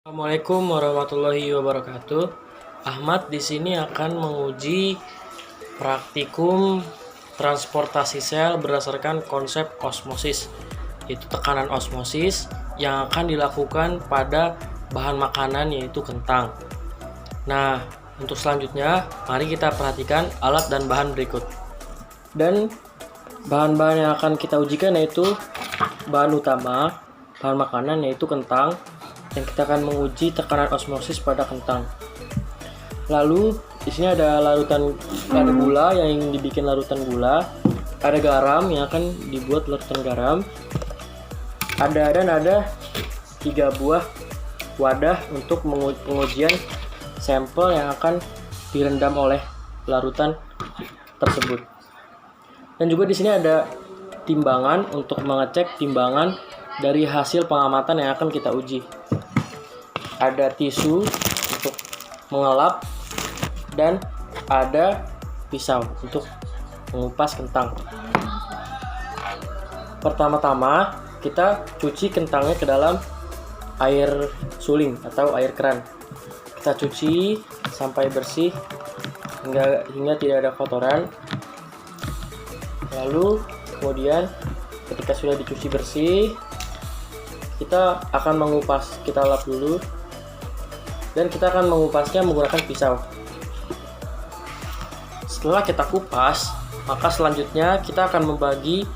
Assalamualaikum warahmatullahi wabarakatuh. Ahmad di sini akan menguji praktikum transportasi sel berdasarkan konsep osmosis, yaitu tekanan osmosis yang akan dilakukan pada bahan makanan yaitu kentang. Nah, untuk selanjutnya mari kita perhatikan alat dan bahan berikut. Dan bahan-bahan yang akan kita ujikan yaitu bahan utama, bahan makanan yaitu kentang, yang kita akan menguji tekanan osmosis pada kentang. Lalu di sini ada ada gula yang dibikin larutan gula, ada garam yang akan dibuat larutan garam, ada 3 buah wadah untuk pengujian sampel yang akan direndam oleh larutan tersebut. Dan juga di sini ada timbangan untuk mengecek timbangan dari hasil pengamatan yang akan kita uji. Ada tisu untuk mengelap dan ada pisau untuk mengupas kentang. Pertama-tama kita cuci kentangnya ke dalam air suling atau air keran. Kita cuci sampai bersih hingga tidak ada kotoran. Lalu kemudian ketika sudah dicuci bersih, kita akan mengupas. Kita lap dulu dan kita akan mengupasnya menggunakan pisau. Setelah kita kupas, maka selanjutnya kita akan membagi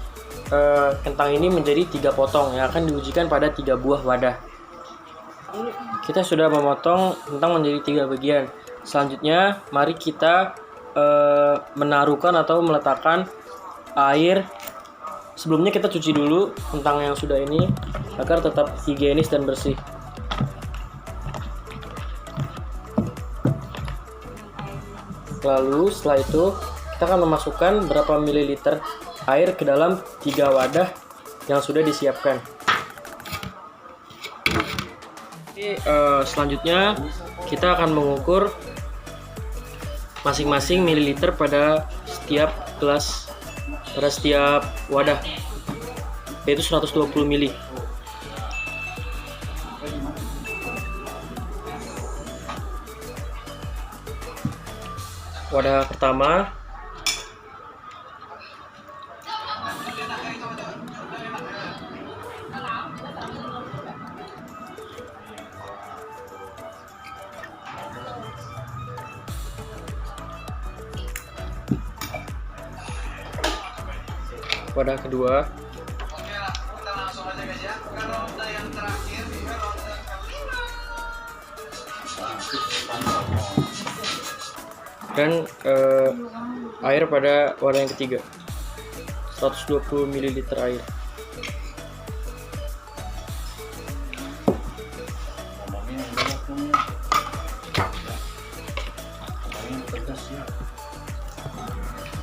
kentang ini menjadi 3 potong yang akan diujikan pada 3 buah wadah. Kita sudah memotong kentang menjadi 3 bagian. Selanjutnya mari kita menaruhkan atau meletakkan air. Sebelumnya kita cuci dulu kentang yang sudah ini agar tetap higienis dan bersih. Lalu setelah itu kita akan memasukkan berapa mililiter air ke dalam 3 wadah yang sudah disiapkan. Selanjutnya kita akan mengukur masing-masing mililiter pada setiap gelas, pada setiap wadah, yaitu 120 ml. Wadah pertama, wadah kedua, dan air pada wadah yang ketiga, 120 ml air.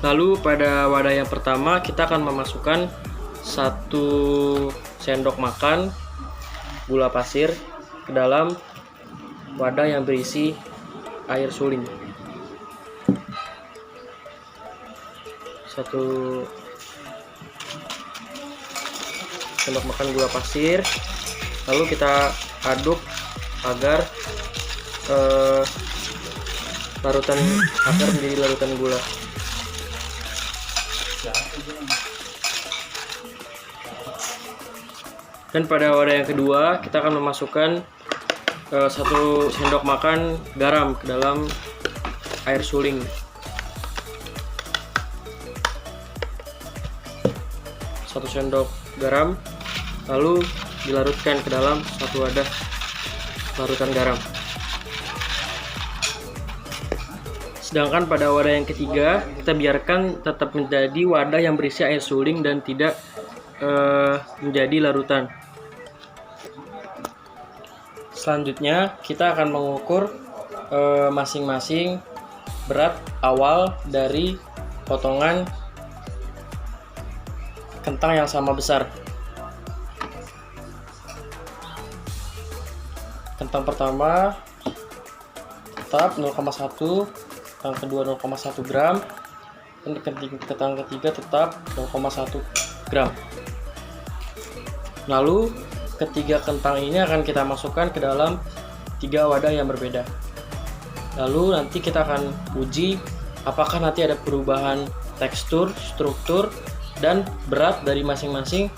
Lalu pada wadah yang pertama kita akan memasukkan 1 sendok makan gula pasir ke dalam wadah yang berisi air suling. 1 sendok makan gula pasir, lalu kita aduk agar menjadi larutan gula. Dan pada wadah yang kedua kita akan memasukkan 1 sendok makan garam ke dalam air suling. 1 sendok garam, lalu dilarutkan ke dalam 1 wadah larutan garam. Sedangkan pada wadah yang ketiga kita biarkan tetap menjadi wadah yang berisi air suling dan tidak menjadi larutan. Selanjutnya kita akan mengukur masing-masing berat awal dari potongan kentang yang sama besar. Kentang pertama tetap 0,1, kentang kedua 0,1 gram, dan kentang ketiga tetap 0,1 gram. Lalu ketiga kentang ini akan kita masukkan ke dalam 3 wadah yang berbeda. Lalu nanti kita akan uji apakah nanti ada perubahan tekstur, struktur, dan berat dari masing-masing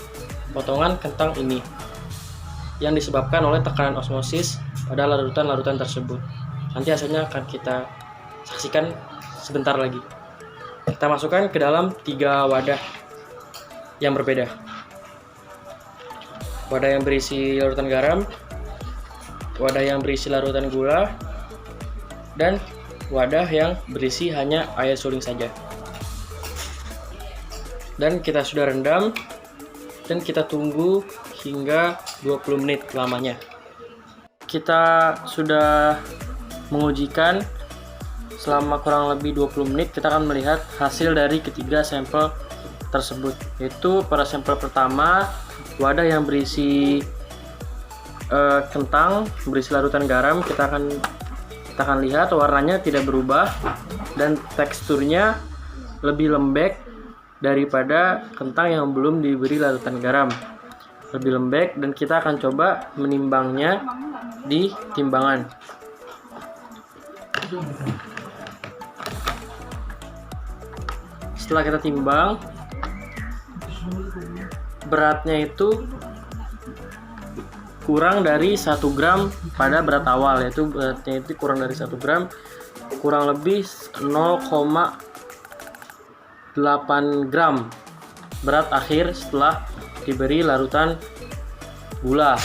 potongan kentang ini yang disebabkan oleh tekanan osmosis pada larutan-larutan tersebut. Nanti hasilnya akan kita saksikan sebentar lagi. Kita masukkan ke dalam 3 wadah yang berbeda. Wadah yang berisi larutan garam, wadah yang berisi larutan gula, dan wadah yang berisi hanya air suling saja. Dan kita sudah rendam dan kita tunggu hingga 20 menit lamanya. Kita sudah mengujikan selama kurang lebih 20 menit. Kita akan melihat hasil dari ketiga sampel tersebut, yaitu pada sampel pertama wadah yang berisi kentang berisi larutan garam, kita akan lihat warnanya tidak berubah dan teksturnya lebih lembek daripada kentang yang belum diberi larutan garam. Lebih lembek, dan kita akan coba menimbangnya di timbangan. Setelah kita timbang, beratnya itu kurang dari 1 gram pada berat awal, yaitu beratnya itu kurang dari 1 gram, kurang lebih 0,8 gram berat akhir setelah diberi larutan gula.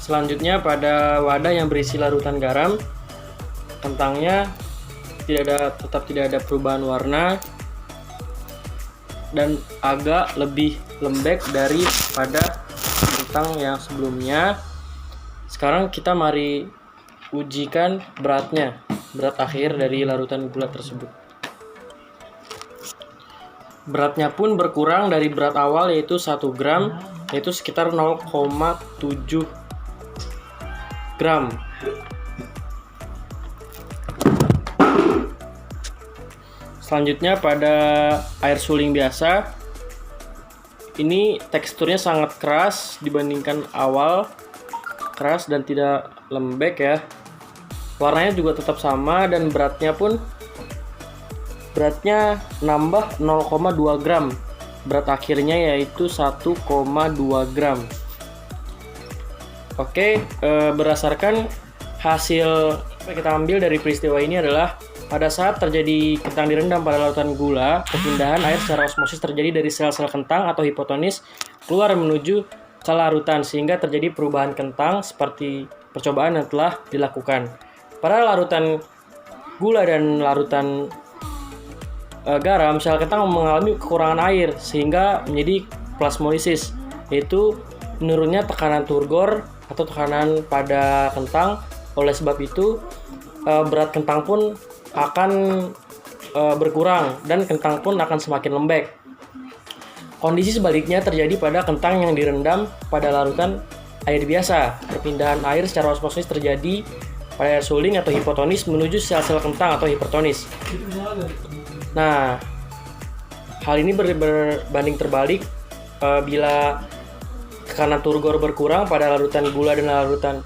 Selanjutnya pada wadah yang berisi larutan garam, kentangnya tetap tidak ada perubahan warna dan agak lebih lembek daripada kentang yang sebelumnya. Sekarang kita mari ujikan berat akhir dari larutan gula tersebut. Beratnya pun berkurang dari berat awal, yaitu 1 gram, yaitu sekitar 0,7 gram. Selanjutnya pada air suling biasa, ini teksturnya sangat keras dibandingkan awal, keras dan tidak lembek ya. Warnanya juga tetap sama dan beratnya nambah 0,2 gram. Berat akhirnya yaitu 1,2 gram. Oke, berdasarkan hasil yang kita ambil dari peristiwa ini adalah pada saat terjadi kentang direndam pada larutan gula, perpindahan air secara osmosis terjadi dari sel-sel kentang atau hipotonis keluar menuju ke larutan sehingga terjadi perubahan kentang seperti percobaan yang telah dilakukan. Pada larutan gula dan larutan garam, sel kentang mengalami kekurangan air sehingga menjadi plasmolisis, yaitu menurunnya tekanan turgor atau tekanan pada kentang. Oleh sebab itu, berat kentang pun akan berkurang dan kentang pun akan semakin lembek. Kondisi sebaliknya terjadi pada kentang yang direndam pada larutan air biasa. Perpindahan air secara osmosis terjadi pada air suling atau hipotonis menuju sel-sel kentang atau hipertonis. Nah, hal ini berbanding terbalik bila tekanan turgor berkurang pada larutan gula dan larutan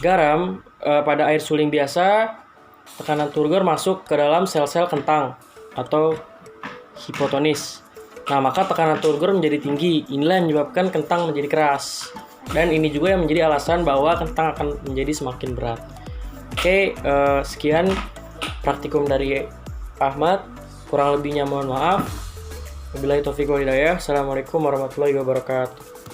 garam. Pada air suling biasa, tekanan turgor masuk ke dalam sel-sel kentang atau hipotonis. Nah, maka tekanan turgor menjadi tinggi. Inilah yang menyebabkan kentang menjadi keras. Dan ini juga yang menjadi alasan bahwa kentang akan menjadi semakin berat. Oke, sekian praktikum dari Ahmad. Kurang lebihnya mohon maaf. Wabillahi taufiq wal hidayah. Assalamualaikum warahmatullahi wabarakatuh.